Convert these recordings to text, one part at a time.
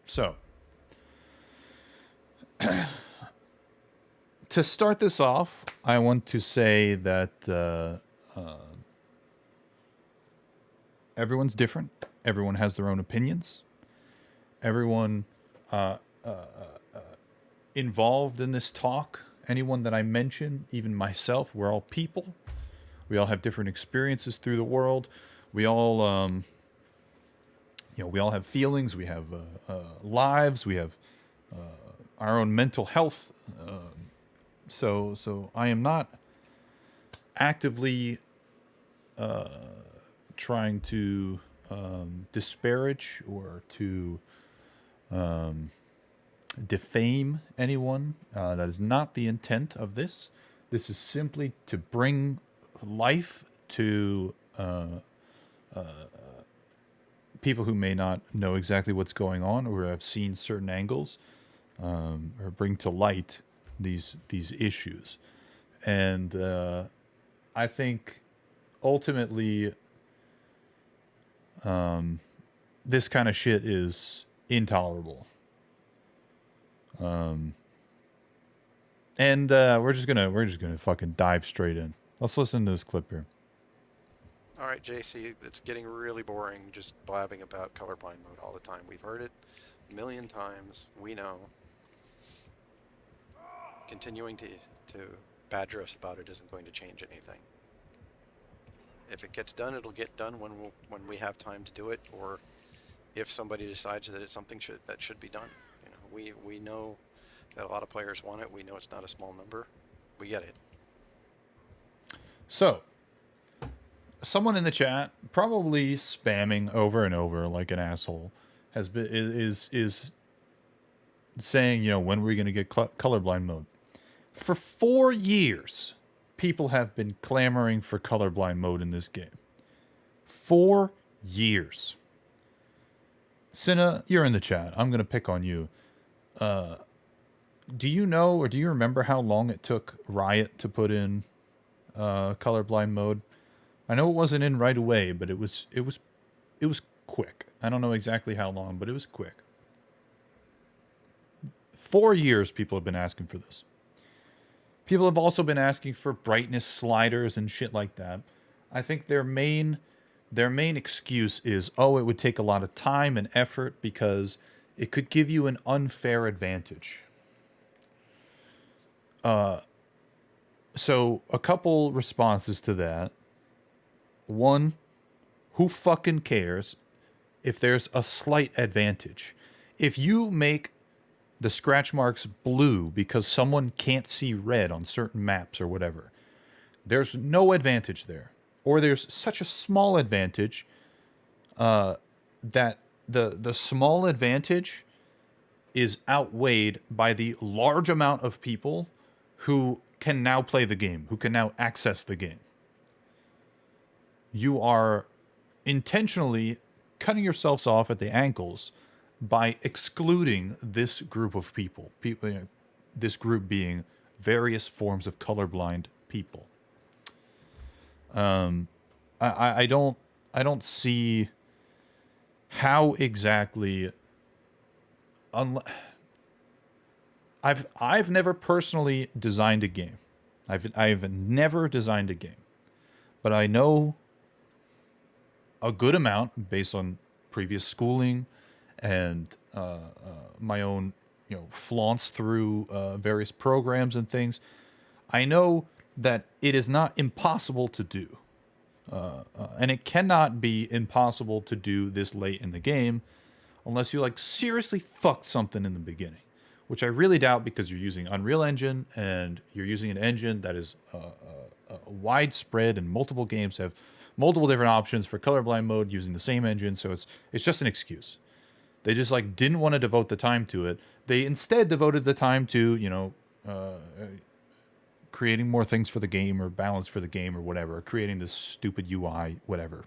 So, to start this off, I want to say that everyone's different. Everyone has their own opinions. Everyone involved in this talk, anyone that I mention, even myself, we're all people. We all have different experiences through the world. We all, we all have feelings. We have lives. We have our own mental health. So I am not actively trying to disparage or to defame anyone. That is not the intent of this. This is simply to bring life to people who may not know exactly what's going on or have seen certain angles, or bring to light these issues. And I think ultimately this kind of shit is intolerable. And we're just gonna fucking dive straight in. Let's listen to this clip here. All right, JC, it's getting really boring just blabbing about colorblind mode all the time. We've heard it a million times. We know. Continuing to badger us about it isn't going to change anything. If it gets done, it'll get done when we have time to do it, or if somebody decides that it's something that should be done. You know, we know that a lot of players want it. We know it's not a small number. We get it. So, someone in the chat, probably spamming over and over like an asshole, is saying, when are we going to get colorblind mode? For 4 years, people have been clamoring for colorblind mode in this game. 4 years. Cinna, you're in the chat. I'm going to pick on you. Do you know or do you remember how long it took Riot to put in colorblind mode? I know it wasn't in right away, but it was quick. I don't know exactly how long, but it was quick. 4 years people have been asking for this. People have also been asking for brightness sliders and shit like that. I think their main excuse is, it would take a lot of time and effort because it could give you an unfair advantage. So a couple responses to that. One, who fucking cares if there's a slight advantage? If you make the scratch marks blue because someone can't see red on certain maps or whatever, there's no advantage there. Or there's such a small advantage that the small advantage is outweighed by the large amount of people who can now play the game, who can now access the game. You are intentionally cutting yourselves off at the ankles by excluding this group of people. This group being various forms of colorblind people. I don't see how exactly. I've never personally designed a game. I've never designed a game, but I know a good amount based on previous schooling and my own flaunts through various programs and things. I know that it is not impossible to do, and it cannot be impossible to do this late in the game unless you seriously fucked something in the beginning, which I really doubt because you're using Unreal Engine and you're using an engine that is widespread and multiple games have multiple different options for colorblind mode using the same engine. So it's just an excuse. They just didn't want to devote the time to it. They instead devoted the time to creating more things for the game or balance for the game or whatever, creating this stupid UI, whatever.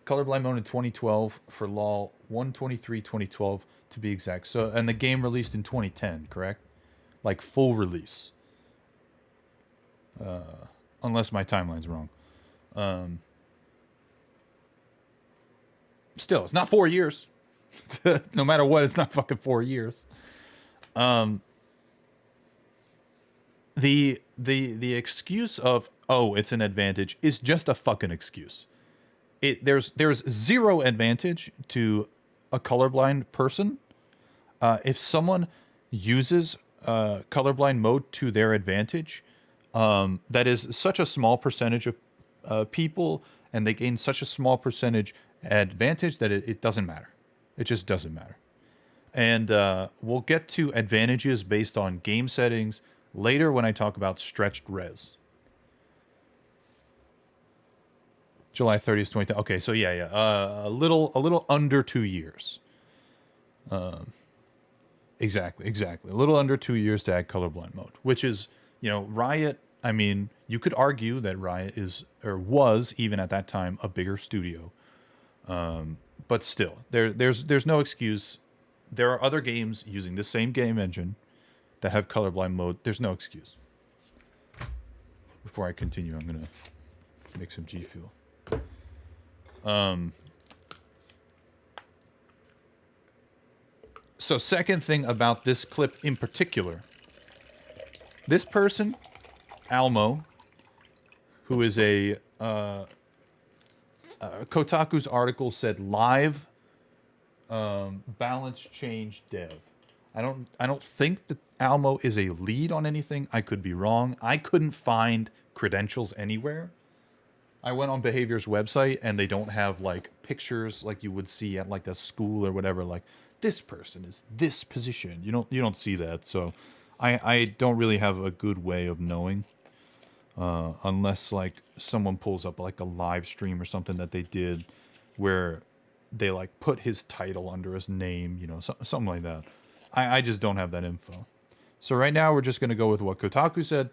Colorblind mode in 2012 for LOL, 1/23/2012 to be exact. So, and the game released in 2010, correct? Full release. Unless my timeline's wrong. still, it's not 4 years. No matter what, it's not fucking 4 years. The excuse of, oh, it's an advantage is just a fucking excuse. There's zero advantage to a colorblind person. If someone uses colorblind mode to their advantage, that is such a small percentage of people, and they gain such a small percentage advantage that it doesn't matter. It just doesn't matter. And we'll get to advantages based on game settings later when I talk about stretched res. July 30th, 20. Okay, so yeah. A little under 2 years. Exactly. A little under 2 years to add colorblind mode, which is, Riot. I mean, you could argue that Riot is, or was even at that time, a bigger studio. But still, there's no excuse. There are other games using the same game engine that have colorblind mode. There's no excuse. Before I continue, I'm gonna make some G Fuel. So second thing about this clip in particular, this person, Almo, who is a Kotaku's article said live balance change dev. I don't think that Almo is a lead on anything. I could be wrong. I couldn't find credentials anywhere. I went on Behavior's website and they don't have like pictures like you would see at like a school or whatever, like this person is this position. You don't see that. So I don't really have a good way of knowing. Unless like someone pulls up like a live stream or something that they did where they like put his title under his name, something like that. I just don't have that info. So right now we're just going to go with what Kotaku said.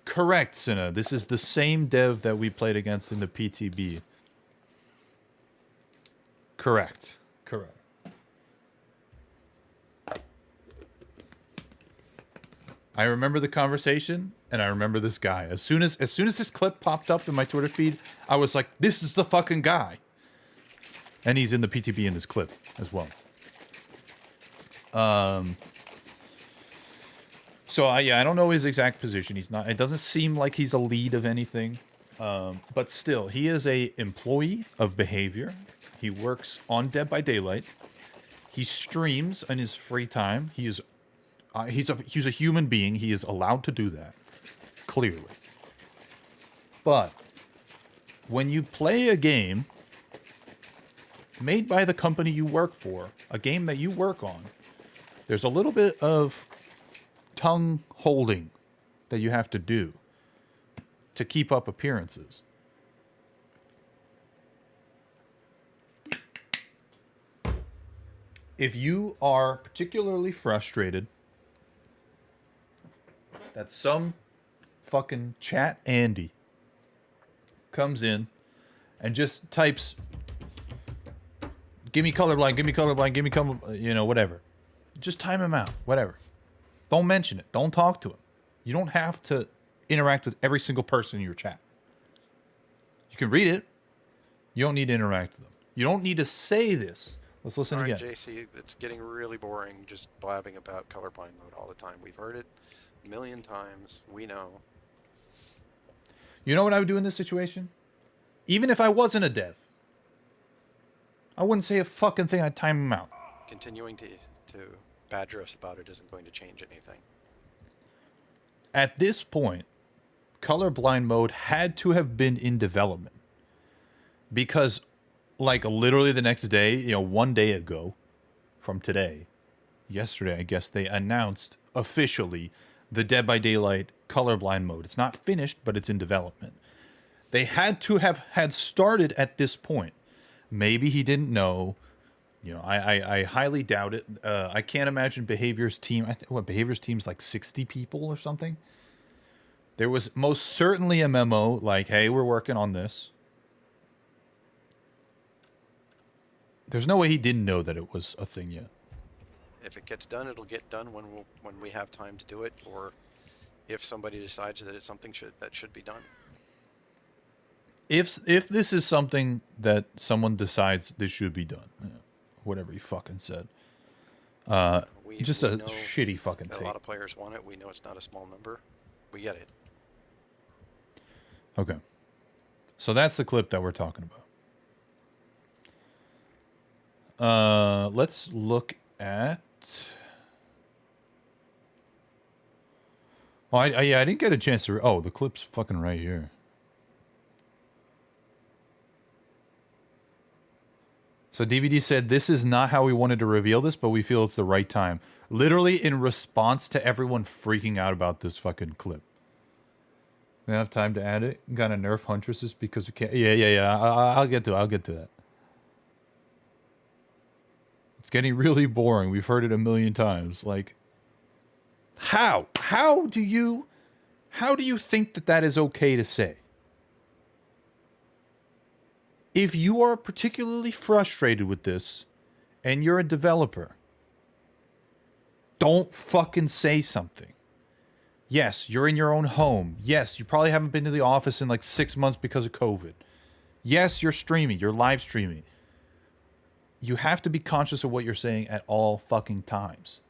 Correct, Cinna. This is the same dev that we played against in the PTB. Correct. I remember the conversation, and I remember this guy. As soon as this clip popped up in my Twitter feed, I was like, "This is the fucking guy." And he's in the PTB in this clip as well. So I don't know his exact position. He's not. It doesn't seem like he's a lead of anything. But still, he is a employee of Behavior. He works on Dead by Daylight. He streams in his free time. He's a human being. He is allowed to do that, clearly. But when you play a game made by the company you work for, a game that you work on, there's a little bit of tongue holding that you have to do to keep up appearances. If you are particularly frustrated that some fucking chat Andy comes in and just types, give me colorblind, whatever. Just time him out, whatever. Don't mention it. Don't talk to him. You don't have to interact with every single person in your chat. You can read it. You don't need to interact with them. You don't need to say this. Let's listen All right, again. JC, it's getting really boring just blabbing about colorblind mode all the time. We've heard it a million times. We know. You know what I would do in this situation? Even if I wasn't a dev, I wouldn't say a fucking thing. I'd time him out. Continuing to badger us about it isn't going to change anything. At this point, colorblind mode had to have been in development because, like, literally the next day, 1 day ago from today, yesterday, I guess, they announced officially the Dead by Daylight colorblind mode. It's not finished, but it's in development. They had to have had started at this point. Maybe he didn't know. I highly doubt it. I can't imagine Behavior's team. Behavior's team's like 60 people or something. There was most certainly a memo like, "Hey, we're working on this." There's no way he didn't know that it was a thing yet. If it gets done, it'll get done when we have time to do it, or if somebody decides that it's something that should be done. if this is something that someone decides this should be done, whatever he fucking said, just we a know shitty fucking that take. a lot of players want it. We know it's not a small number. We get it. Okay, so that's the clip that we're talking about. Let's look at. Oh, yeah, I didn't get a chance to. Oh, the clip's fucking right here. So DVD said, this is not how we wanted to reveal this, but we feel it's the right time. Literally in response to everyone freaking out about this fucking clip. We don't have time to add it. Gonna nerf Huntresses because we can't. Yeah. I'll get to that. It's getting really boring. We've heard it a million times. Like, how do you think that is okay to say? If you are particularly frustrated with this and you're a developer, don't fucking say something. Yes, you're in your own home. Yes, you probably haven't been to the office in like 6 months because of COVID. Yes, you're streaming, you're live streaming. You have to be conscious of what you're saying at all fucking times.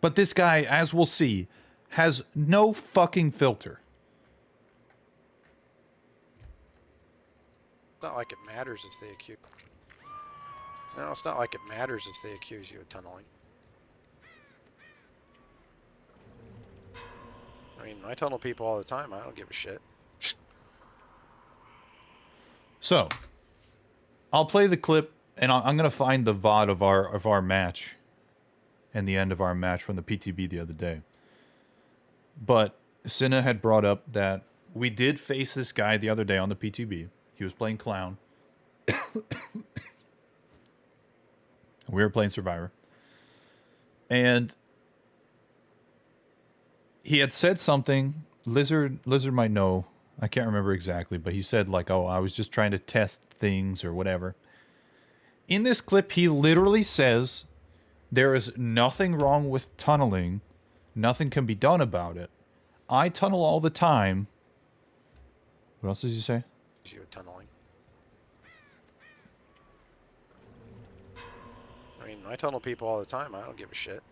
But this guy, as we'll see, has no fucking filter. It's not like it matters if they accuse. No, it's not like it matters if they accuse you of tunneling. I mean, I tunnel people all the time. I don't give a shit. So, I'll play the clip, and I'm gonna find the VOD of our match, and the end of our match from the PTB the other day. But Cinna had brought up that we did face this guy the other day on the PTB. He was playing Clown. We were playing Survivor. And he had said something. Lizard might know. I can't remember exactly, but he said like, oh, I was just trying to test things or whatever. In this clip, he literally says there is nothing wrong with tunneling. Nothing can be done about it. I tunnel all the time. What else did you say? You of tunneling. I mean, I tunnel people all the time. I don't give a shit.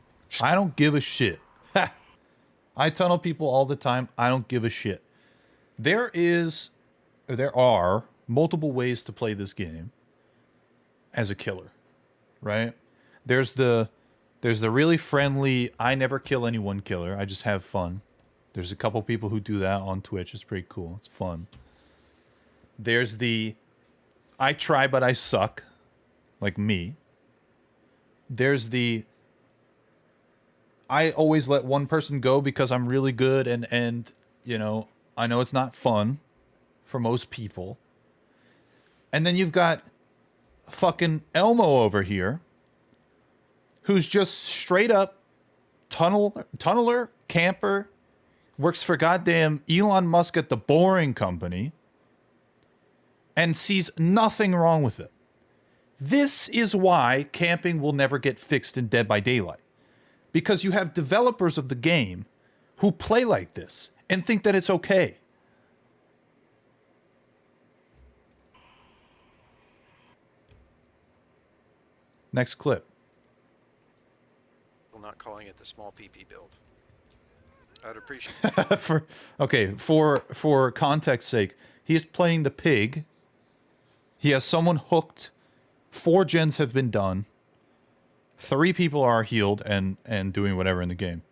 I don't give a shit. Ha! I tunnel people all the time. I don't give a shit. There are multiple ways to play this game as a killer, right? There's the really friendly, I never kill anyone killer. I just have fun. There's a couple people who do that on Twitch. It's pretty cool. It's fun. There's the I try but I suck, like me. There's the I always let one person go because I'm really good and you know, I know it's not fun for most people. And then you've got fucking Elmo over here, who's just straight up tunneler, camper, works for goddamn Elon Musk at the Boring Company, and sees nothing wrong with it. This is why camping will never get fixed in Dead by Daylight. Because you have developers of the game who play like this and think that it's okay. Next clip. I'm not calling it the small PP build. I'd appreciate for context's sake, he is playing the pig. He has someone hooked. 4 gens have been done. 3 people are healed and doing whatever in the game.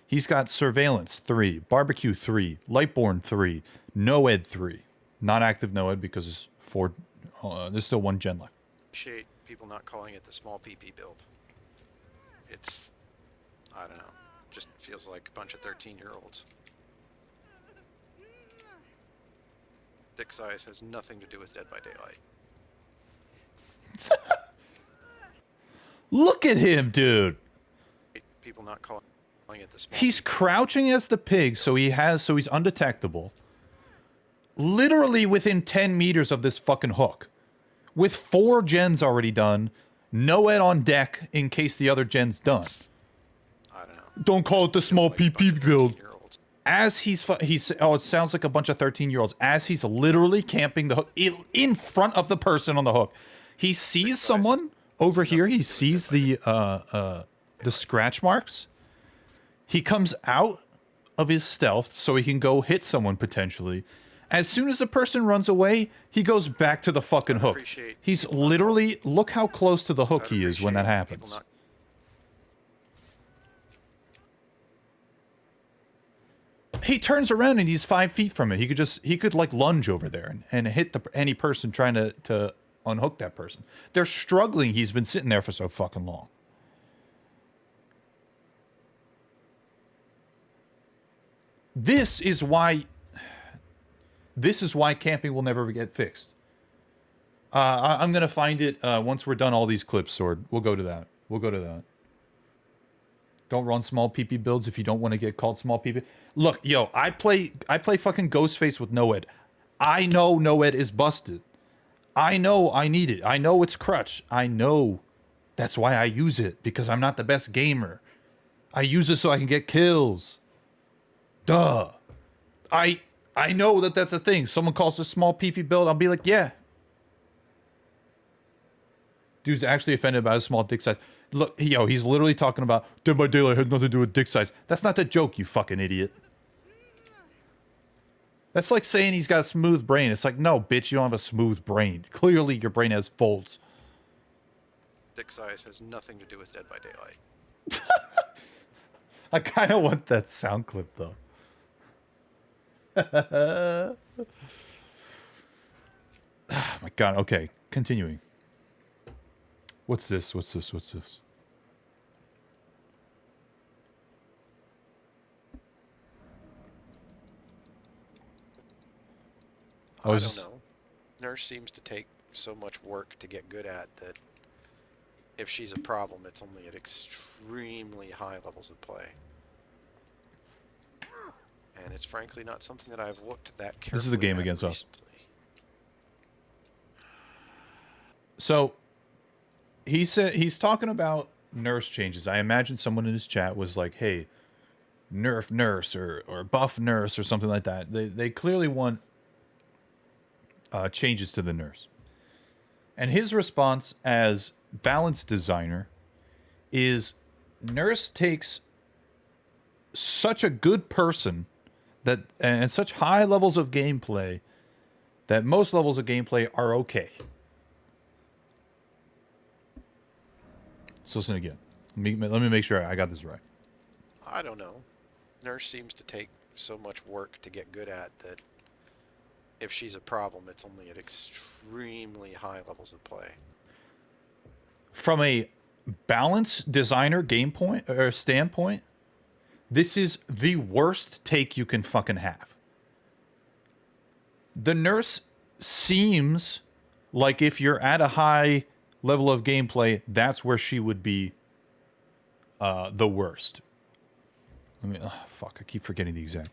He's got Surveillance 3, Barbecue 3, Lightborn 3, Noed 3. Not active Noed because it's 4. There's still 1 gen left. appreciate people not calling it the small PP build. It's, I don't know, just feels like a bunch of 13-year-olds. Thick size has nothing to do with Dead by Daylight. Look at him, dude. People not calling it the small. He's crouching as the pig, so he's undetectable. Literally within 10 meters of this fucking hook. With 4 gens already done. No Ed on deck in case the other gen's done. I don't know. Don't call it the small Like a bunch PP of build. 13-year-olds. As he's oh, it sounds like a bunch of 13-year-olds. As he's literally camping the hook in front of the person on the hook, he sees someone over here. He sees the scratch marks. He comes out of his stealth so he can go hit someone potentially. As soon as the person runs away, he goes back to the fucking hook. He's literally, look how close to the hook he is when that happens. He turns around and he's 5 feet from it. He could like lunge over there and hit any person trying to unhook that person. They're struggling. He's been sitting there for so fucking long. This is why camping will never get fixed. I'm gonna find it once we're done all these clips, Sword. We'll go to that. Don't run small PP builds if you don't want to get called small PP. Look, yo, I play fucking Ghostface with Noed. I know Noed is busted. I know I need it. I know it's crutch. I know. That's why I use it, because I'm not the best gamer. I use it so I can get kills. Duh. I know that's a thing. Someone calls a small PP build, I'll be like, yeah. Dude's actually offended by a small dick size. Look, yo, he's literally talking about Dead by Daylight has nothing to do with dick size. That's not the joke, you fucking idiot. That's like saying he's got a smooth brain. It's like, no, bitch, you don't have a smooth brain. Clearly, your brain has folds. Dick size has nothing to do with Dead by Daylight. I kind of want that sound clip, though. Oh, my God. Okay, continuing. What's this? I don't know. Nurse seems to take so much work to get good at that if she's a problem, it's only at extremely high levels of play. And it's frankly not something that I've looked that carefully. This is the game against us. Recently. So, he said he's talking about nurse changes. I imagine someone in his chat was like, hey, nerf nurse or buff nurse or something like that. They clearly want changes to the nurse. And his response as balance designer is nurse takes such a good person that and such high levels of gameplay that most levels of gameplay are okay. So listen again. Let me make sure I got this right. I don't know. Nurse seems to take so much work to get good at that if she's a problem, it's only at extremely high levels of play. From a balance designer standpoint, this is the worst take you can fucking have. The nurse seems like if you're at a high level of gameplay, that's where she would be the worst. Fuck, I keep forgetting the exact.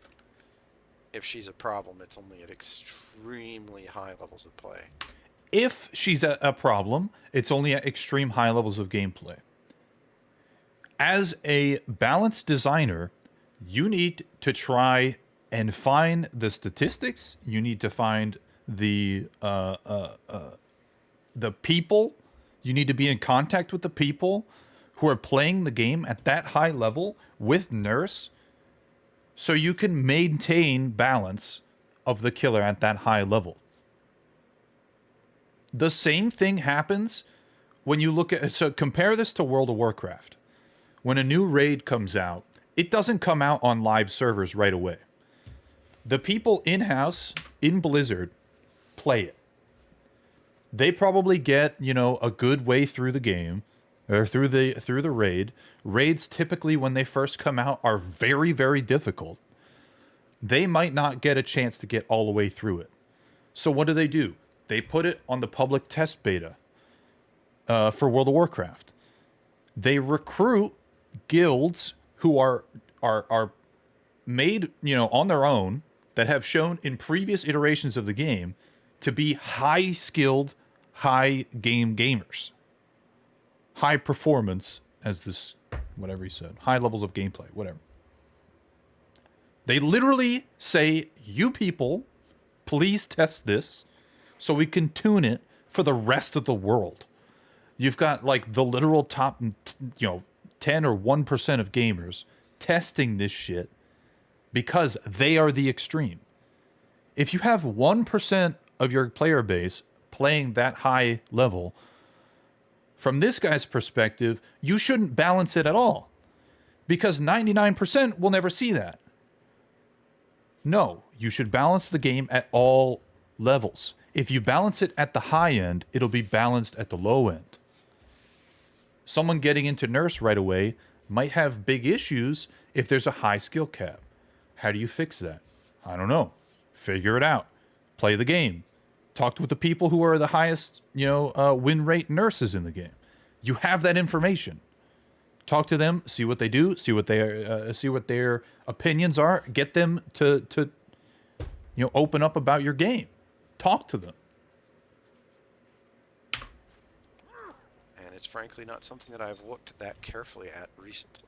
If she's a problem, it's only at extremely high levels of play. If she's a problem, it's only at extreme high levels of gameplay. As a balance designer, you need to try and find the statistics. You need to find the people. You need to be in contact with the people who are playing the game at that high level with nurse, so you can maintain balance of the killer at that high level. The same thing happens when you look at... So compare this to World of Warcraft. When a new raid comes out, it doesn't come out on live servers right away. The people in-house, in Blizzard, play it. They probably get, a good way through the game, or through the raid. Raids typically, when they first come out, are very, very difficult. They might not get a chance to get all the way through it. So what do? They put it on the public test beta for World of Warcraft. They recruit guilds who are made, on their own, that have shown in previous iterations of the game to be high-skilled, high-game gamers. High performance, as this whatever he said. High levels of gameplay, whatever. They literally say, you people, please test this so we can tune it for the rest of the world. You've got like the literal top, 10 or 1% of gamers testing this shit because they are the extreme. If you have 1% of your player base playing that high level, from this guy's perspective, you shouldn't balance it at all because 99% will never see that. No, you should balance the game at all levels. If you balance it at the high end, it'll be balanced at the low end. Someone getting into Nurse right away might have big issues if there's a high skill cap. How do you fix that? I don't know. Figure it out. Play the game. Talk with the people who are the highest, win rate nurses in the game. You have that information. Talk to them, see what they do, see what their opinions are. Get them to open up about your game. Talk to them. And it's frankly not something that I've looked that carefully at recently.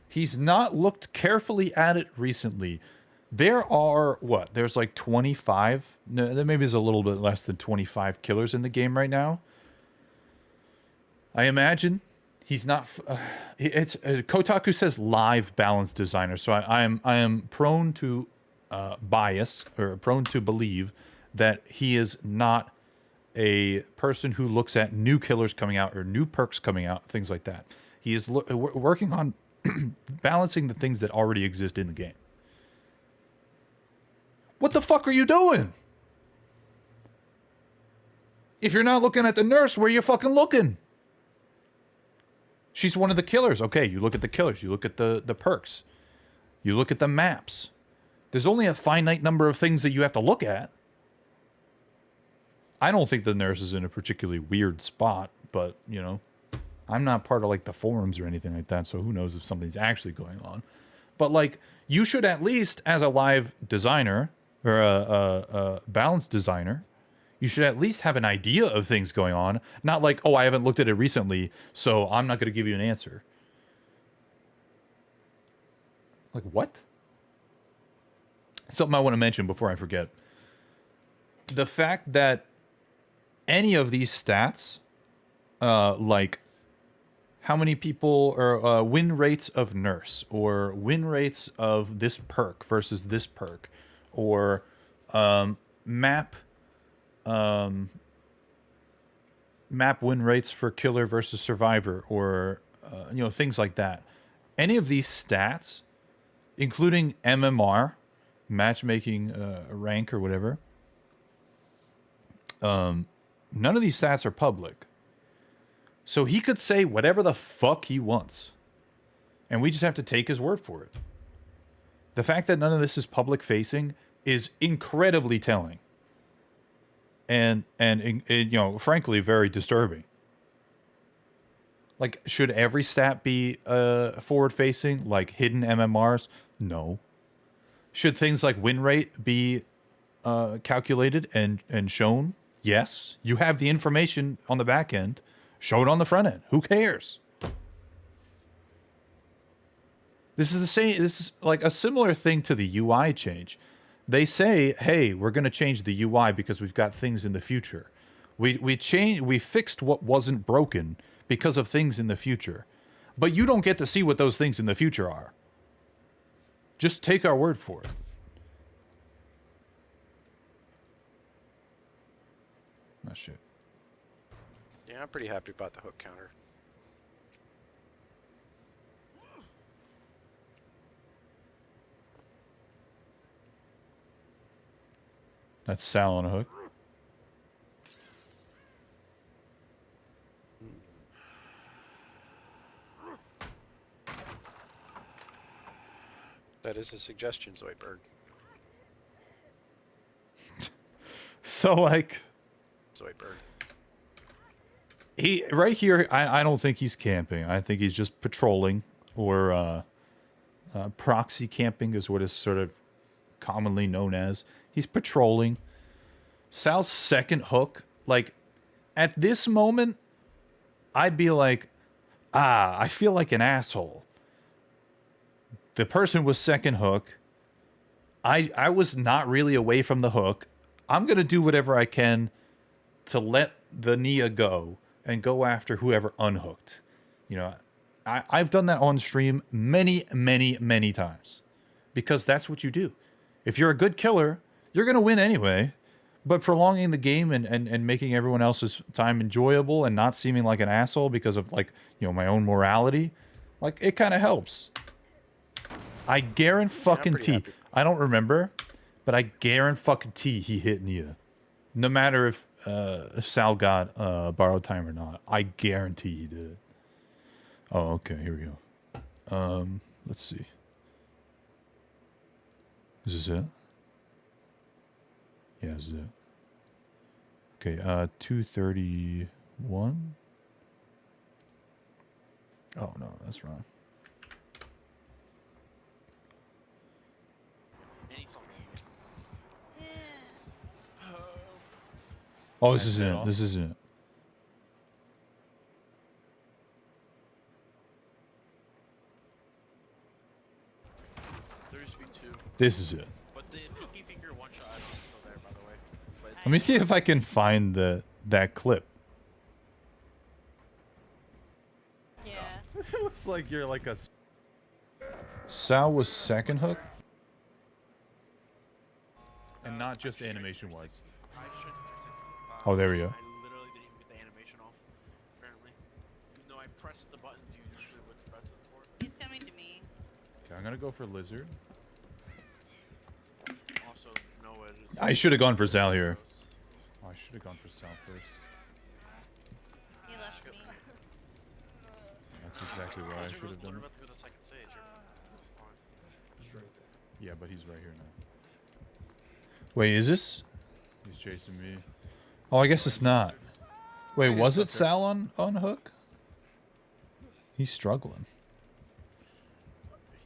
He's not looked carefully at it recently. There are, there's like 25, no, there maybe is a little bit less than 25 killers in the game right now. I imagine he's not, it's, Kotaku says live balance designer, so I am prone to bias, or prone to believe that he is not a person who looks at new killers coming out or new perks coming out, things like that. He is working on balancing the things that already exist in the game. What the fuck are you doing? If you're not looking at the nurse, where are you fucking looking? She's one of the killers. Okay, you look at the killers. You look at the perks. You look at the maps. There's only a finite number of things that you have to look at. I don't think the nurse is in a particularly weird spot, but, I'm not part of, like, the forums or anything like that, so who knows if something's actually going on. But, like, you should at least, as a live designer, or a balance designer, you should at least have an idea of things going on. Not like, oh, I haven't looked at it recently, so I'm not going to give you an answer. Like, what? Something I want to mention before I forget. The fact that any of these stats, like how many people, or win rates of nurse, or win rates of this perk versus this perk, or map win rates for killer versus survivor, or things like that. Any of these stats, including MMR, matchmaking rank or whatever, none of these stats are public. So he could say whatever the fuck he wants, and we just have to take his word for it. The fact that none of this is public facing is incredibly telling, and frankly, very disturbing. Like, should every stat be forward facing, like hidden MMRs? No. Should things like win rate be calculated and shown? Yes. You have the information on the back end. Show it on the front end. Who cares? This is the same. This is like a similar thing to the UI change. They say, "Hey, we're going to change the UI because we've got things in the future. We fixed what wasn't broken because of things in the future." But you don't get to see what those things in the future are. Just take our word for it. Oh shit. Yeah, I'm pretty happy about the hook counter. That's Sal on a hook. That is a suggestion, Zoidberg. So, like, Zoidberg. he right here, I don't think he's camping. I think he's just patrolling, or proxy camping is what is sort of commonly known as. He's patrolling. Sal's second hook, like, at this moment, I'd be like, I feel like an asshole. The person was second hook. I was not really away from the hook. I'm going to do whatever I can to let the Nia go and go after whoever unhooked. You know, I've done that on stream many, many, many times because that's what you do. If you're a good killer, you're going to win anyway. But prolonging the game and making everyone else's time enjoyable and not seeming like an asshole because of, like, you know, my own morality, like, it kind of helps. I guarantee. I don't remember, but I guarantee he hit Nia. No matter if Sal got borrowed time or not. I guarantee he did. Oh, okay, here we go. Let's see. Is this it? Yeah, this is it. Okay, 231. Oh no, that's wrong. Oh, this isn't it. This isn't it. This is it. But the pinky finger one shot is still there, by the way. Let me see if I can find that clip. Yeah. It looks like you're like a... Sal was second hook? And not just animation-wise. Oh, there we go. I literally didn't even get the animation off, apparently. Even though I pressed the buttons you usually would press it for. He's coming to me. Okay, I'm gonna go for lizard. Also, no edges. I should have gone for Sal here. Oh, I should have gone for Sal first. He left me. That's exactly what I should have done. About to go to the second stage. Yeah, but he's right here now. Wait, is this? He's chasing me. Oh, I guess it's not. Wait, was it Sal on hook? He's struggling.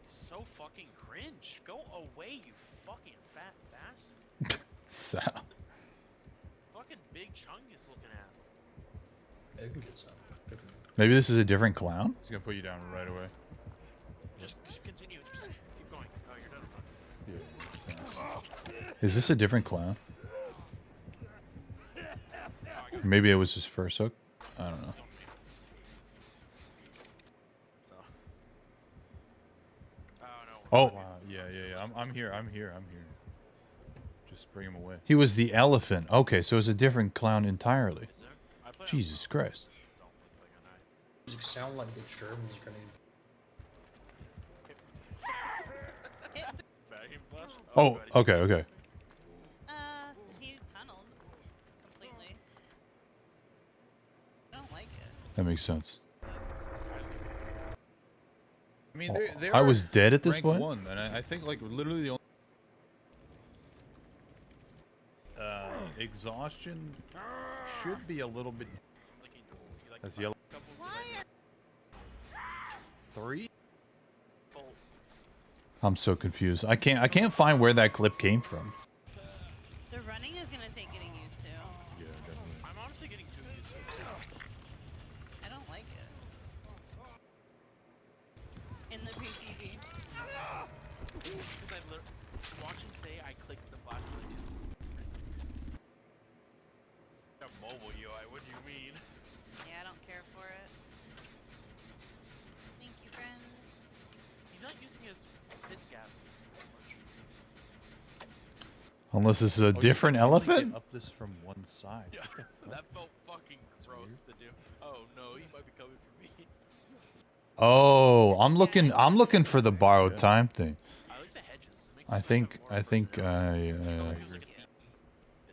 He's so fucking cringe. Go away, you fucking fat bastard. Sal. Fucking big chungus looking ass. I can get some. Maybe this is a different clown? He's gonna put you down right away. Just continue. Just keep going. Oh, you're done. Yeah. Is this a different clown? Maybe it was his first hook? I don't know. Oh, yeah. I'm here. Just bring him away. He was the elephant. Okay, so it's a different clown entirely. Jesus Christ. Music sound like the Germans running. Oh, okay. He tunneled completely. I don't like it. That makes sense. I mean, they I was dead at this rank point? 1, and I think, like, literally the only... exhaustion should be a little bit... That's yellow. Why? 3? I'm so confused. I can't find where that clip came from. The running is gonna take getting used to. Yeah, definitely. I'm honestly getting too used to it. I don't like it. In the PTV. Because I watching today, I clicked the flash button. A mobile UI, what do you mean? Yeah, I don't care for it. Thank you, friend. He's not using his gas much. Unless this is a different elephant? Up this from one side. Yeah, that felt fucking gross to do. Oh no, he might be coming for me. Oh, I'm looking for the borrowed time thing. I like the hedges. It makes I it think more I think vertical. I Is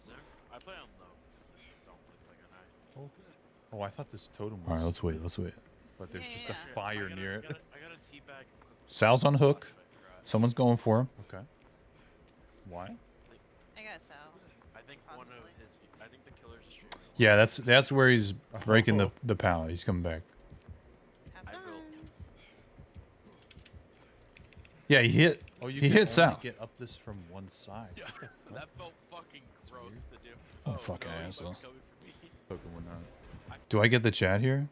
there? I play on low. Don't play like an eye. Oh, I thought this totem was... All right, let's wait. But there's just Yeah. a fire near it. I got a teabag. Sal's on hook. Someone's going for him. Okay. Why? I got Sal. I think one of Possibly. his. I think the killer's a streamer. Yeah, that's where he's breaking the pallet. He's coming back. Have I fun. will. Yeah, he hit. Oh, you He can hit only Sal. get up this from one side. Yeah, that felt fucking gross to do. Oh, fucking no, he might be asshole. coming for me. Token would not. Do I get the chat here?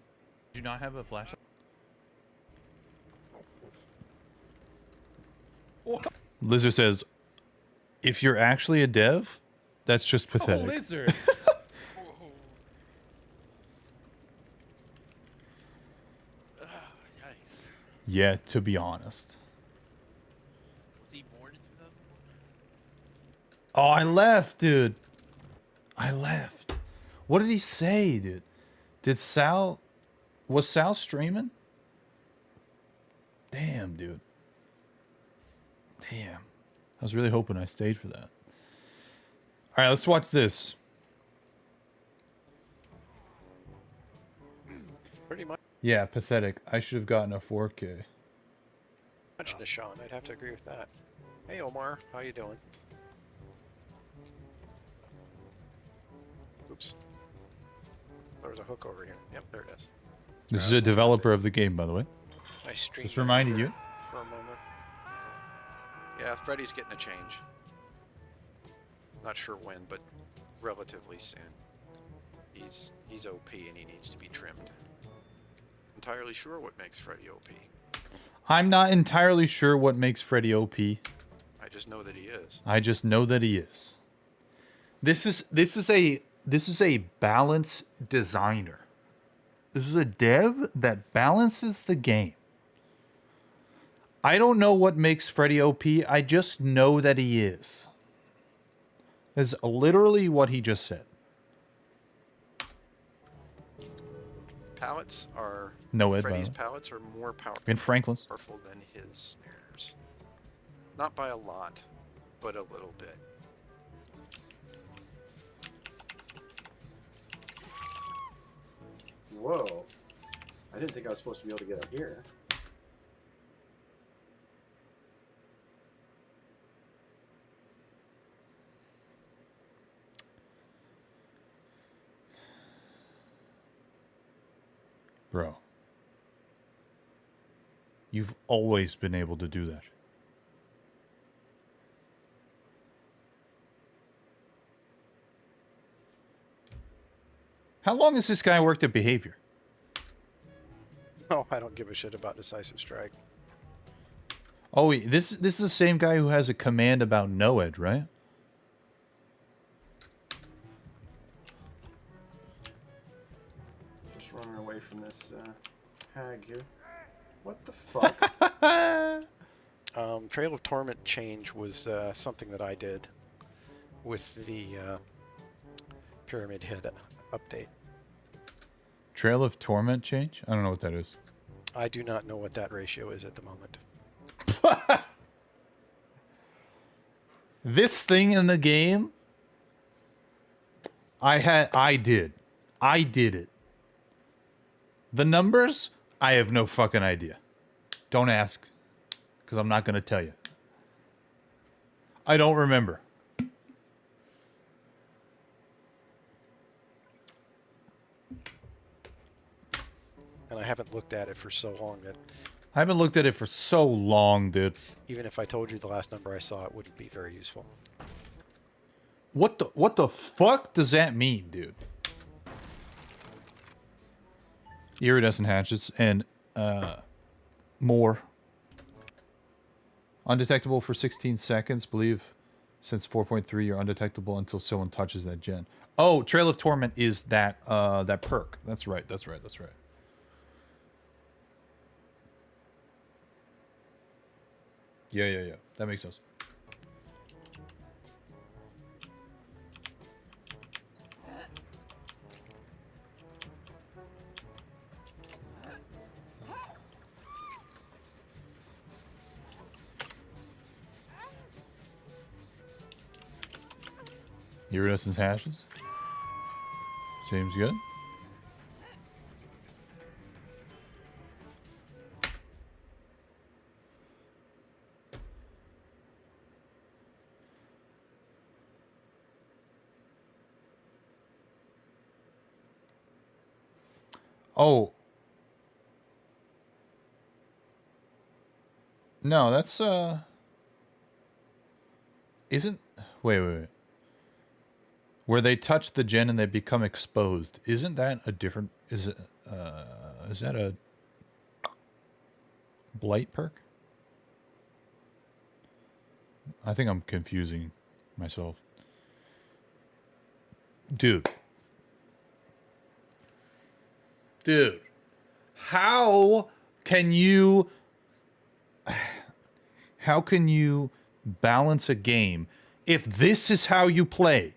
Do you not have a flashlight? Lizard says, if you're actually a dev, that's just Oh, pathetic. lizard. Yikes. Yeah, to be honest. Was he born in 2001? Oh, I left, dude. I left. What did he say, dude? Was Sal streaming? Damn, dude. Damn. I was really hoping I stayed for that. All right, let's watch this. Pretty Yeah, pathetic. I should have gotten a 4K. much, Deshaun. I'd have to agree with that. Hey, Omar. How you doing? Oops. There was a hook over here. Yep, there it is. This is a developer of the game, by the way. I streamed Just reminding you. for a moment. Yeah, Freddy's getting a change. Not sure when, but relatively soon. He's OP and he needs to be trimmed. Entirely sure what makes Freddy OP. I'm not entirely sure what makes Freddy OP. I just know that he is. I just know that he is. This is a balance designer. This is a dev that balances the game. I don't know what makes Freddy OP. I just know that he is. That's literally what he just said. Pallets are... No, Ed, Freddy's by the pallets are more In Franklin's. powerful than his snares. Not by a lot, but a little bit. Whoa. I didn't think I was supposed to be able to get up here. Bro. You've always been able to do that. How long has this guy worked at Behavior? No, I don't give a shit about Decisive Strike. Oh, wait, this is the same guy who has a command about Noed, right? Just running away from this hag here. What the fuck? Trail of Torment change was something that I did with the Pyramid Head update. Trail of Torment change? I don't know what that is. I do not know what that ratio is at the moment. This thing in the game, I did it. The numbers, I have no fucking idea. Don't ask, because I'm not going to tell you. I don't remember. And I haven't looked at it for so long that I haven't looked at it for so long, dude. even if I told you the last number I saw, it wouldn't be very useful. What the fuck does that mean, dude? Iridescent hatches and more. Undetectable for 16 seconds. Believe since 4.3 you're undetectable until someone touches that gen. Oh, Trail of Torment is that that perk. That's right. That's right. That's right. Yeah. That makes sense. Iridescent hashes. Seems good. Oh. No, that's isn't wait. Where they touch the gen and they become exposed. Isn't that a different is that a blight perk? I think I'm confusing myself. Dude. Dude. How can you balance a game if this is how you play?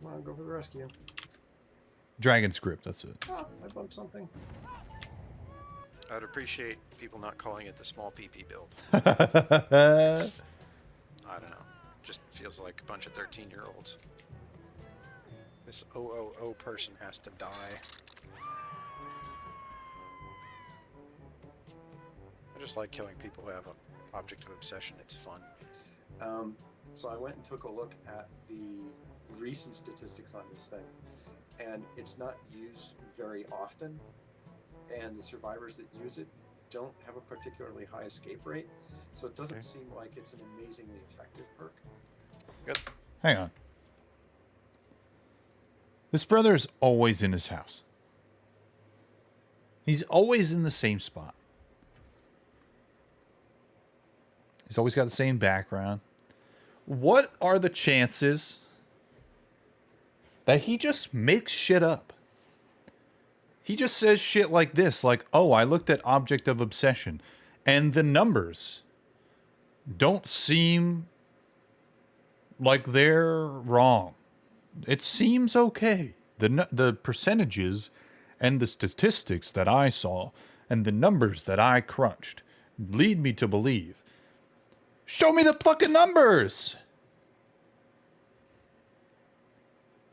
Come on, go for the rescue. Dragon script, that's it. Oh, I bumped something. I'd appreciate people not calling it the small PP build. It's, I don't know. Just feels like a bunch of 13-year-olds. This OOO person has to die. I just like killing people who have an object of obsession. It's fun. So I went and took a look at the recent statistics on this thing, and it's not used very often, and the survivors that use it don't have a particularly high escape rate, so it doesn't seem like it's an amazingly effective perk. Good. Hang on. This brother is always in his house. He's always in the same spot. He's always got the same background. What are the chances that he just makes shit up? He just says shit like this, like, oh, I looked at object of obsession, and the numbers don't seem like they're wrong. It seems okay. The percentages and the statistics that I saw and the numbers that I crunched lead me to believe. Show me the fucking numbers!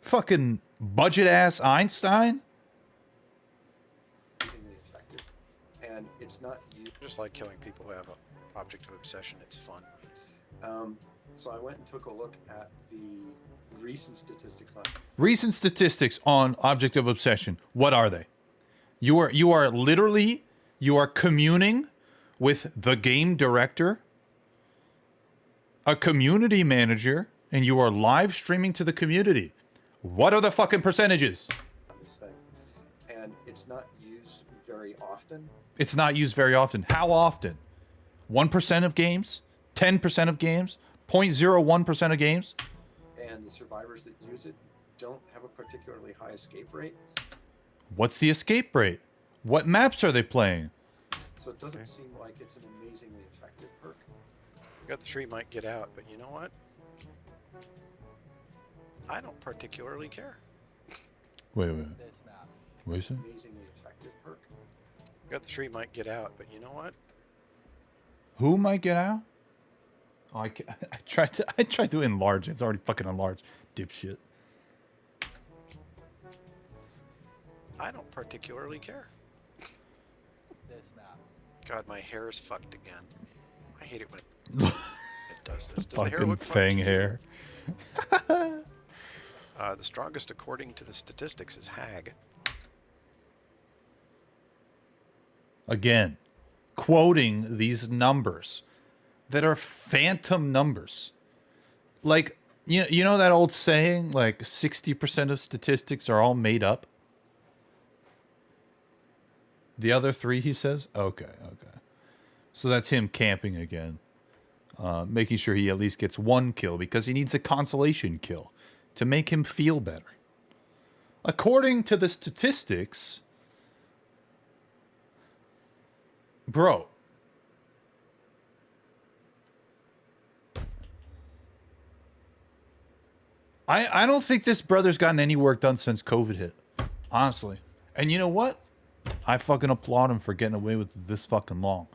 Fucking budget-ass Einstein? Amazingly effective, and it's not used. I just like killing people who have an object of obsession. It's fun. So I went and took a look at the recent statistics on. Recent statistics on object of obsession. What are they? You are literally communing with the game director, a community manager, and you are live streaming to the community. What are the fucking percentages? On this thing, and it's not used very often. It's not used very often. How often? 1% of games? 10% of games? 0.01% of games? And the survivors that use it don't have a particularly high escape rate, What's the escape rate? What maps are they playing? so it doesn't seem like it's an amazingly effective perk. Got the tree might get out, but you know what? I don't particularly care. Wait. What is it? Amazingly effective perk. Got the tree might get out, but you know what? Who might get out? Oh, I tried to enlarge it. It's already fucking enlarged. Dipshit. I don't particularly care. God, my hair is fucked again. I hate it when it does this. Does the hair Fucking look fucked fang to you? hair. The strongest according to the statistics is Hag. Again, quoting these numbers that are phantom numbers. Like, you know that old saying, like 60% of statistics are all made up? The other 3, he says? Okay. So that's him camping again. Making sure he at least gets 1 kill because he needs a consolation kill to make him feel better. According to the statistics, bro, I don't think this brother's gotten any work done since COVID hit. Honestly. And you know what? I fucking applaud him for getting away with this fucking long.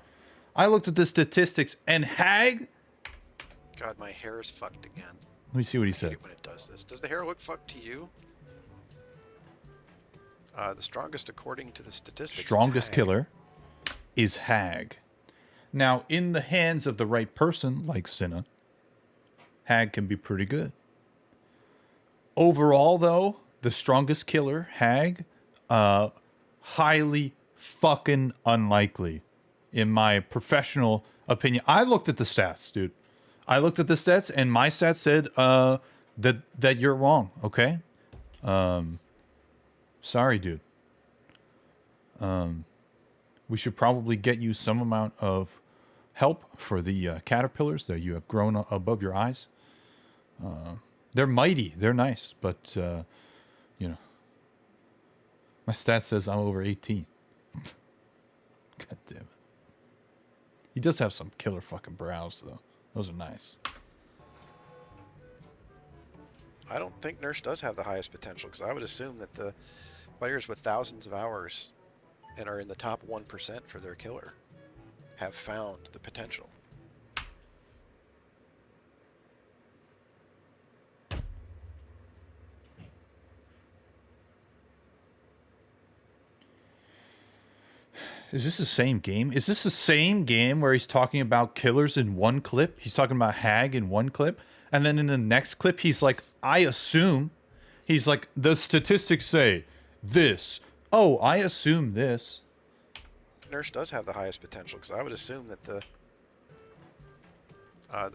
I looked at the statistics and Hag. God, my hair is fucked again. Let me see what he I hate said. it when it does this. Does the hair look fucked to you? The strongest according to the statistics. Strongest Hag. killer is Hag. Now, in the hands of the right person, like Cinna, Hag can be pretty good. Overall, though, the strongest killer, Hag, highly fucking unlikely, in my professional opinion. I looked at the stats, dude. I looked at the stats, and my stats said that you're wrong. Okay, sorry, dude. We should probably get you some amount of help for the caterpillars that you have grown above your eyes. They're mighty. They're nice, but you know, my stat says I'm over 18. God damn it. He does have some killer fucking brows, though. Those are nice. I don't think Nurse does have the highest potential, because I would assume that the players with thousands of hours and are in the top 1% for their killer have found the potential. Is this the same game? Is this the same game where he's talking about killers in one clip? He's talking about Hag in one clip. And then in the next clip, he's like, I assume. He's like, the statistics say this. Oh, I assume this. Nurse does have the highest potential, because I would assume that the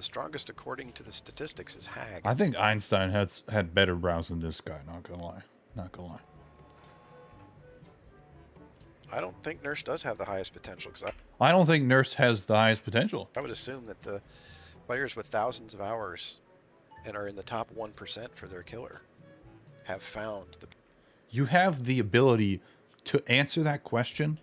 strongest according to the statistics is Hag. I think Einstein had better brows than this guy, not gonna lie. Not gonna lie. I don't think Nurse does have the highest potential, because I don't think Nurse has the highest potential. I would assume that the players with thousands of hours and are in the top 1% for their killer have found the... You have the ability to answer that question.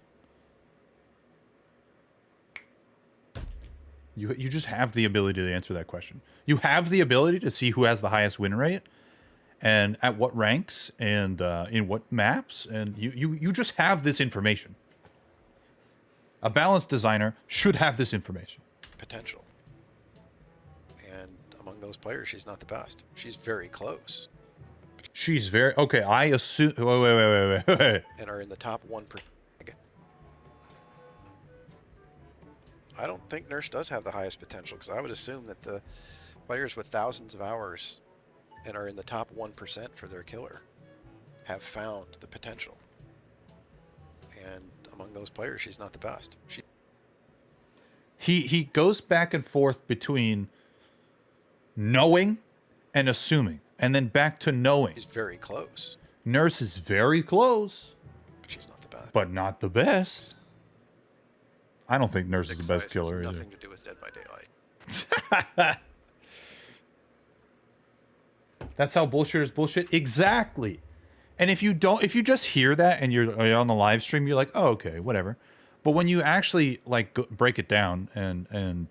You just have the ability to answer that question. You have the ability to see who has the highest win rate and at what ranks and in what maps, and you just have this information. A balanced designer should have this information. potential. And among those players, she's not the best. She's very close. She's very... Okay, I assume... Wait. And are in the top 1%. I don't think Nurse does have the highest potential, because I would assume that the players with thousands of hours and are in the top 1% for their killer have found the potential. And among those players, she's not the best. He goes back and forth between knowing and assuming, and then back to knowing. She's very close. Nurse is very close, But she's not the best. but not the best. I don't think Nurse is the best Size killer has either. nothing to do with Dead by Daylight. That's how bullshitters bullshit. Exactly. And if you just hear that and you're on the live stream, you're like, oh, okay, whatever. But when you actually like break it down and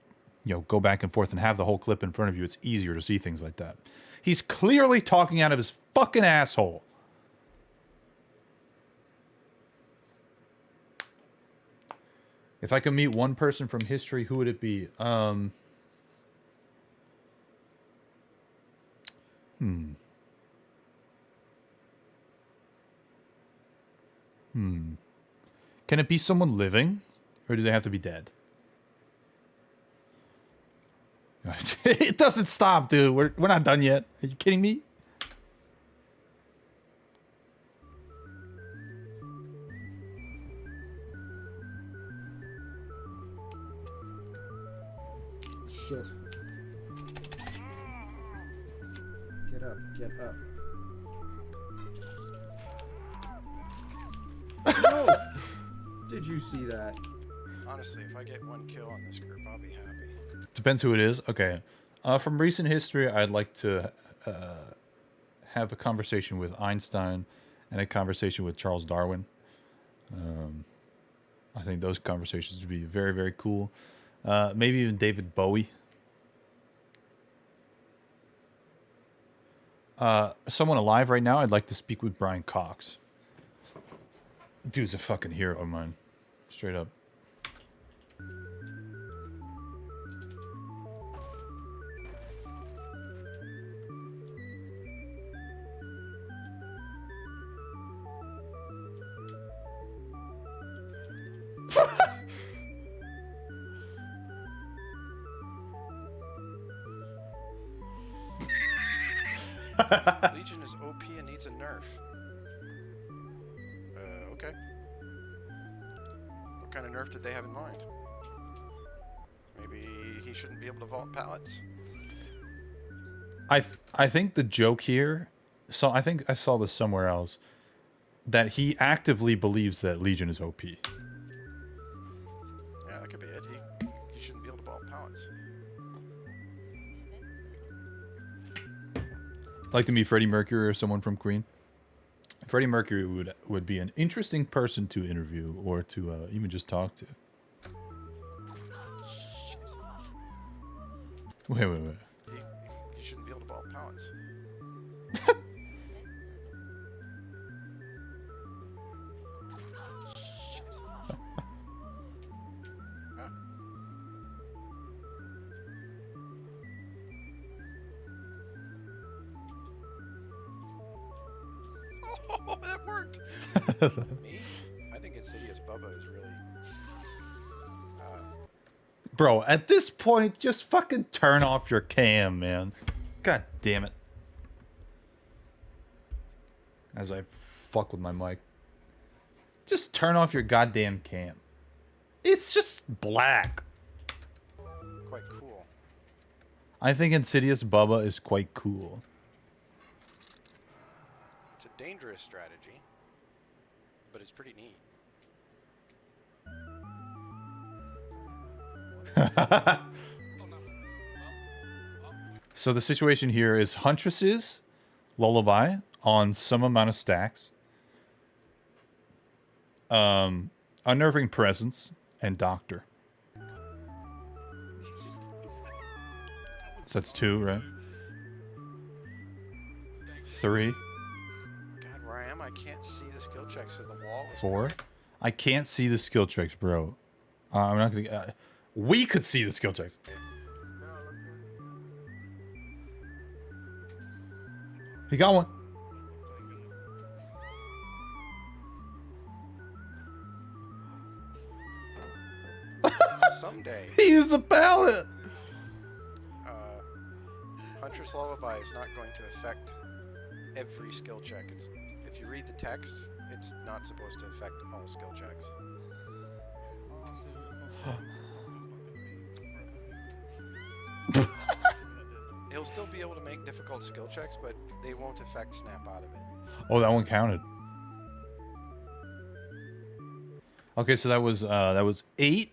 go back and forth and have the whole clip in front of you, it's easier to see things like that. He's clearly talking out of his fucking asshole. If I could meet one person from history, who would it be? Can it be someone living? Or do they have to be dead? It doesn't stop, dude. We're not done yet. Are you kidding me? Shit. Get up, get up. No! Did you see that? Honestly, if I get one kill on this group, I'll be happy. Depends who it is. Okay. From recent history, I'd like to have a conversation with Einstein and a conversation with Charles Darwin. I think those conversations would be very, very cool. Maybe even David Bowie. Someone alive right now, I'd like to speak with Brian Cox. Dude's a fucking hero of mine. Straight up. Legion is OP and needs a nerf. Okay. What kind of nerf did they have in mind? Maybe he shouldn't be able to vault pallets? I think the joke here, so I think I saw this somewhere else, that he actively believes that Legion is OP. Yeah, that could be it. He shouldn't be able to like to meet Freddie Mercury or someone from Queen. Freddie Mercury would be an interesting person to interview or to even just talk to. Shit. Wait. You shouldn't be able to ball pallets. Shit. Huh. Oh, that worked! Me? I think Insidious Bubba is really... Bro, at this point, just fucking turn off your cam, man. God damn it. As I fuck with my mic. Just turn off your goddamn cam. It's just black. quite cool. I think Insidious Bubba is quite cool. It's a dangerous strategy, but it's pretty neat. So the situation here is Huntress's Lullaby on some amount of stacks. Unnerving Presence and Doctor. So that's 2, right? 3, God, where I am, I can't see the skill checks of the wall. 4. I can't see the skill checks, bro. I'm not gonna. We could see the skill checks. He got one. Someday, He used a pallet. Huntress Lullaby is not going to affect every skill check. It's, if you read the text, it's not supposed to affect all skill checks. He'll still be able to make difficult skill checks, but they won't affect snap out of it. Oh, that one counted. Okay, so that was 8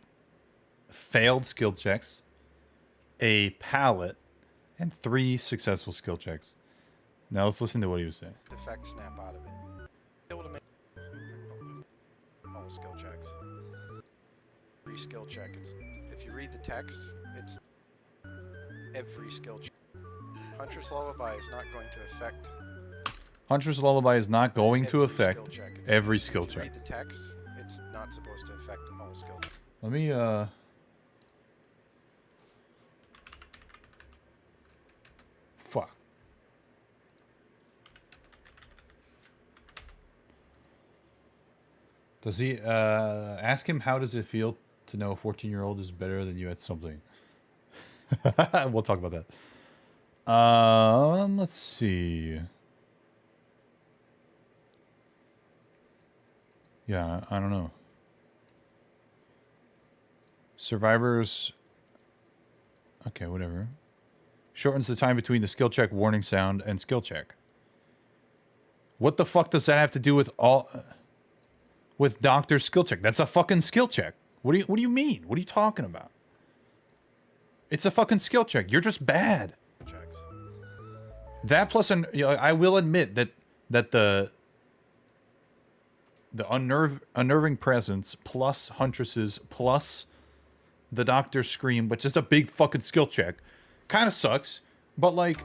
failed skill checks, a pallet, and 3 successful skill checks. Now let's listen to what he was saying. Affect snap out of it. Able to make all skill checks. Every skill check. It's, if you read the text, it's every skill check. Huntress Lullaby is not going to affect Huntress Lullaby is not going to every affect skill check. It's, every skill if you check. read the text, it's not supposed to affect all skill checks. Let me fuck. Does he ask him how does it feel to know a 14-year-old is better than you at something? We'll talk about that. Let's see. Yeah, I don't know. Survivors. Okay, whatever. Shortens the time between the skill check warning sound and skill check. What the fuck does that have to do with with Doctor's skill check? That's a fucking skill check. What do you mean? What are you talking about? It's a fucking skill check. You're just bad. Checks. That plus an I will admit that the unnerving presence plus Huntress's plus the Doctor's scream, but just a big fucking skill check, kind of sucks. But like,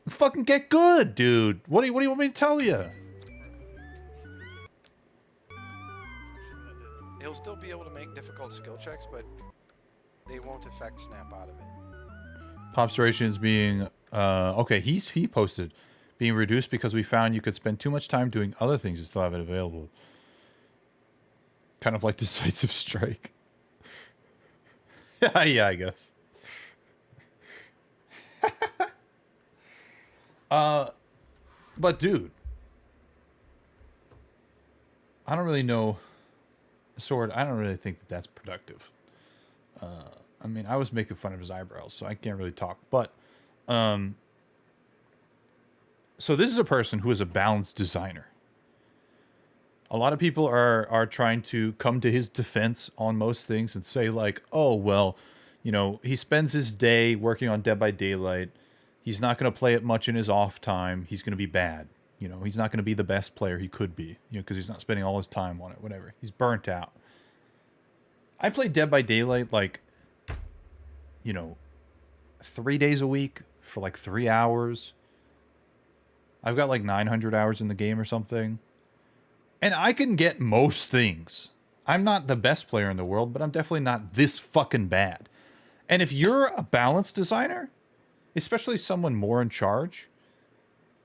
fucking get good, dude. What do you want me to tell you? He'll still be able to make difficult skill checks, but they won't affect snap out of it. Pop's durations being okay. He posted being reduced because we found you could spend too much time doing other things and still have it available. Kind of like decisive strike. Yeah, I guess. But dude, I don't really know. Sword, I don't really think that that's productive. I mean, I was making fun of his eyebrows, so I can't really talk. But, so this is a person who is a balanced designer. A lot of people are trying to come to his defense on most things and say like, oh, well, you know, he spends his day working on Dead by Daylight. He's not going to play it much in his off time. He's going to be bad. You know, he's not going to be the best player he could be, you know, because he's not spending all his time on it, whatever. He's burnt out. I play Dead by Daylight, like, you know, 3 days a week for like 3 hours. I've got like 900 hours in the game or something. And I can get most things. I'm not the best player in the world, but I'm definitely not this fucking bad. And if you're a balance designer, especially someone more in charge,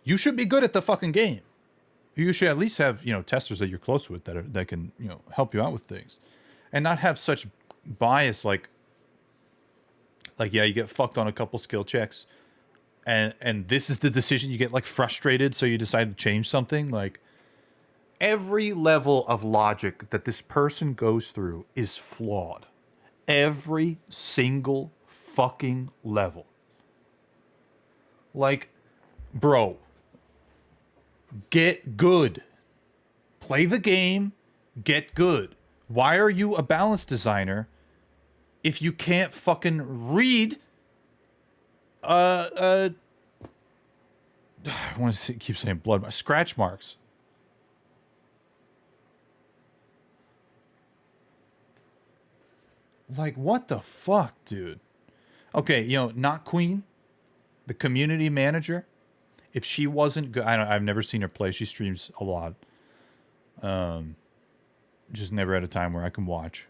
you should be good at the fucking game. You should at least have, you know, testers that you're close with that can, you know, help you out with things. And not have such bias like yeah, you get fucked on a couple skill checks and this is the decision, you get like frustrated, so you decide to change something. Like, every level of logic that this person goes through is flawed. Every single fucking level. Like, bro, get good. Play the game, get good. Why are you a balance designer if you can't fucking read I want to keep saying blood, scratch marks. Like, what the fuck, dude? Okay, you know, not Queen, the community manager. If she wasn't good, I've never seen her play. She streams a lot. Just never at a time where I can watch.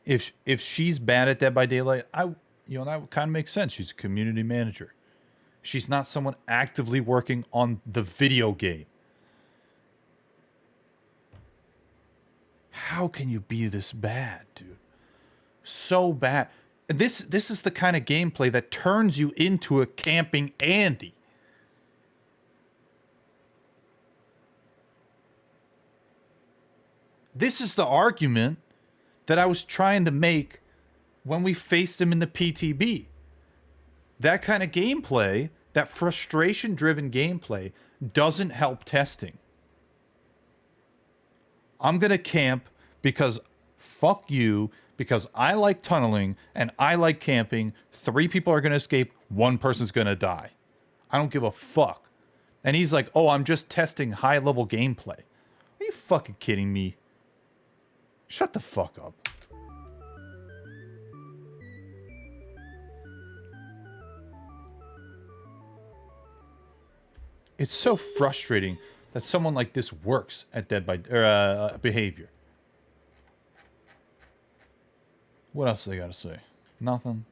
If she's bad at Dead by Daylight, that kind of makes sense. She's a community manager. She's not someone actively working on the video game. How can you be this bad, dude? So bad. This is the kind of gameplay that turns you into a camping Andy. This is the argument that I was trying to make when we faced him in the PTB. That kind of gameplay, that frustration-driven gameplay, doesn't help testing. I'm going to camp because fuck you, because I like tunneling and I like camping. 3 people are going to escape, 1 person's going to die. I don't give a fuck. And he's like, oh, I'm just testing high-level gameplay. Are you fucking kidding me? Shut the fuck up. It's so frustrating that someone like this works at Behavior. What else do they gotta say? Nothing.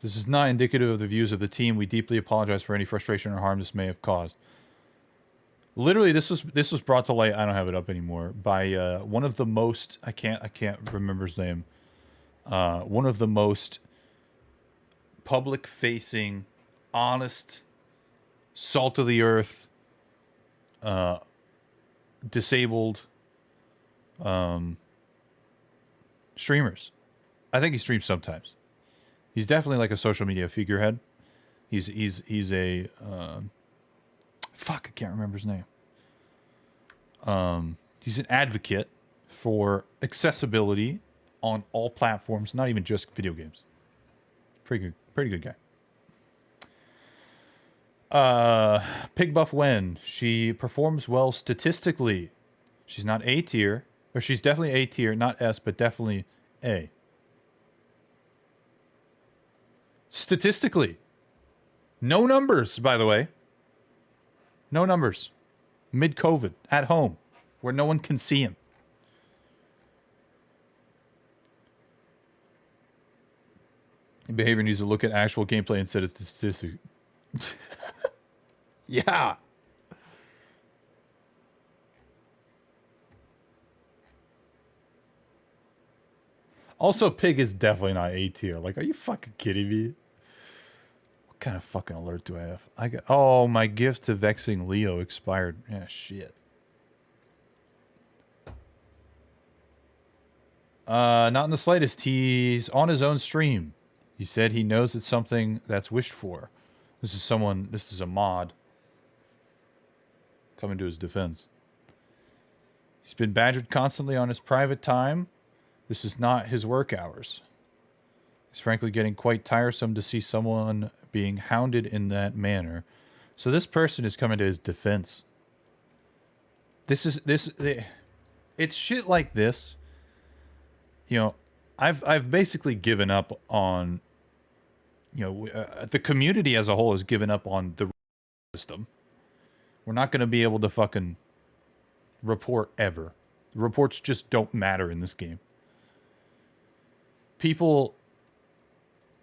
This is not indicative of the views of the team. We deeply apologize for any frustration or harm this may have caused. Literally, this was brought to light. I don't have it up anymore. By one of the most I can't remember his name. One of the most public-facing, honest, salt of the earth, disabled streamers. I think he streams sometimes. He's definitely like a social media figurehead. He's a fuck, I can't remember his name. He's an advocate for accessibility on all platforms, not even just video games. Pretty good guy. Pig Buff Wen. She performs well statistically. She's not A tier, or she's definitely A tier, not S, but definitely A. Statistically. No numbers, by the way. No numbers. Mid-COVID, at home, where no one can see him. Behavior needs to look at actual gameplay instead of statistics. Yeah. Also, Pig is definitely not A tier. Like, are you fucking kidding me? What kind of fucking alert do I have? Oh, my gift to Vexing Leo expired. Yeah, shit. Not in the slightest. He's on his own stream. He said he knows it's something that's wished for. This is a mod. Coming to his defense. He's been badgered constantly on his private time. This is not his work hours. It's frankly getting quite tiresome to see someone being hounded in that manner. So this person is coming to his defense. It's shit like this. You know, I've basically given up on, you know, the community as a whole has given up on the system. We're not going to be able to fucking report ever. The reports just don't matter in this game. People,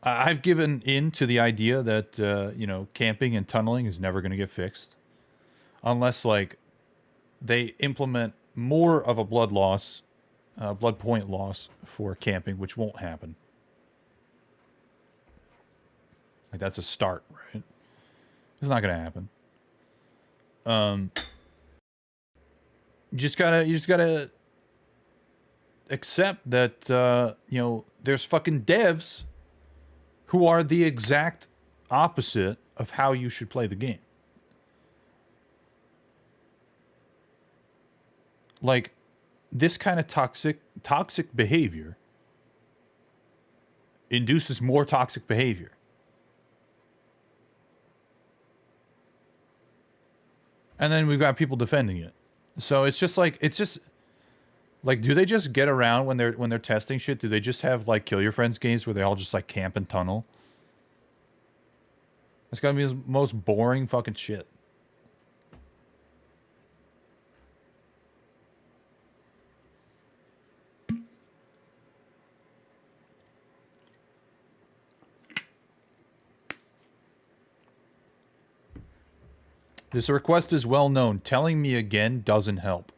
I've given in to the idea that, you know, camping and tunneling is never going to get fixed. Unless, like, they implement more of a blood point loss for camping, which won't happen. Like, that's a start, right? It's not going to happen. You just gotta accept that, you know, there's fucking devs who are the exact opposite of how you should play the game. Like, this kind of toxic behavior induces more toxic behavior. And then we've got people defending it. So it's just like, do they just get around when they're testing shit? Do they just have like kill your friends games where they all just like camp and tunnel? It's gotta be the most boring fucking shit. This request is well known. Telling me again doesn't help.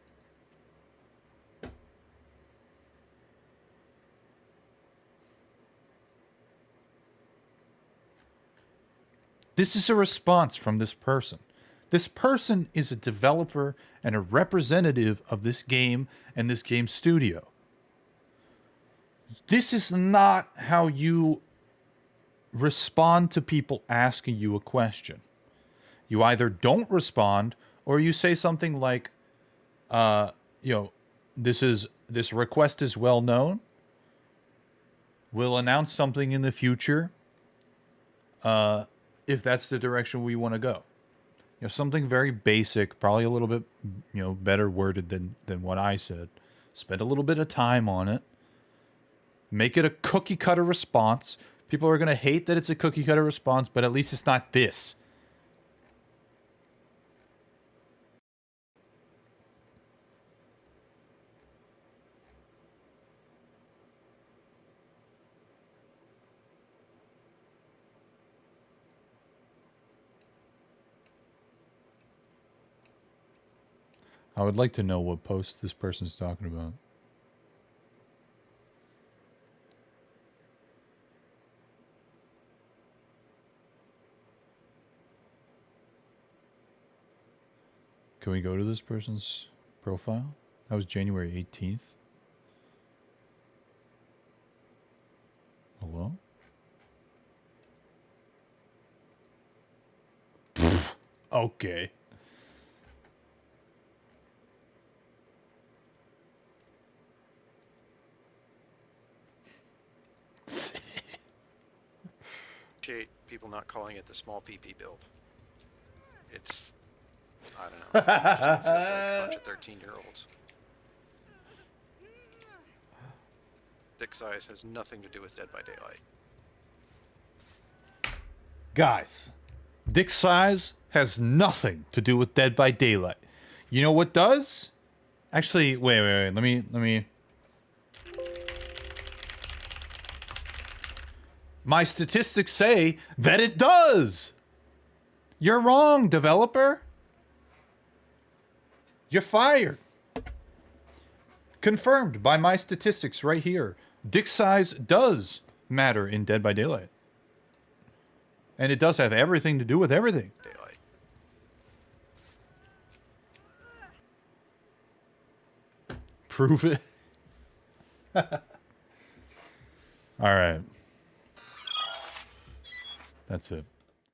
This is a response from this person. This person is a developer and a representative of this game and this game studio. This is not how you respond to people asking you a question. You either don't respond or you say something like, you know, this request is well known. We'll announce something in the future if that's the direction we want to go. You know, something very basic, probably a little bit, you know, better worded than what I said. Spend a little bit of time on it. Make it a cookie cutter response. People are going to hate that it's a cookie cutter response, but at least it's not this. I would like to know what post this person's talking about. Can we go to this person's profile? That was January 18th. Hello? Okay. Appreciate people not calling it the small PP build. It's, I don't know. It just feels like a bunch of 13-year-olds. Dick size has nothing to do with Dead by Daylight. Guys, dick size has nothing to do with Dead by Daylight. You know what does? Actually, wait. Let me. My statistics say that it does. You're wrong, developer. You're fired. Confirmed by my statistics right here. Dick size does matter in Dead by Daylight. And it does have everything to do with everything. Daylight. Prove it. All right. That's it.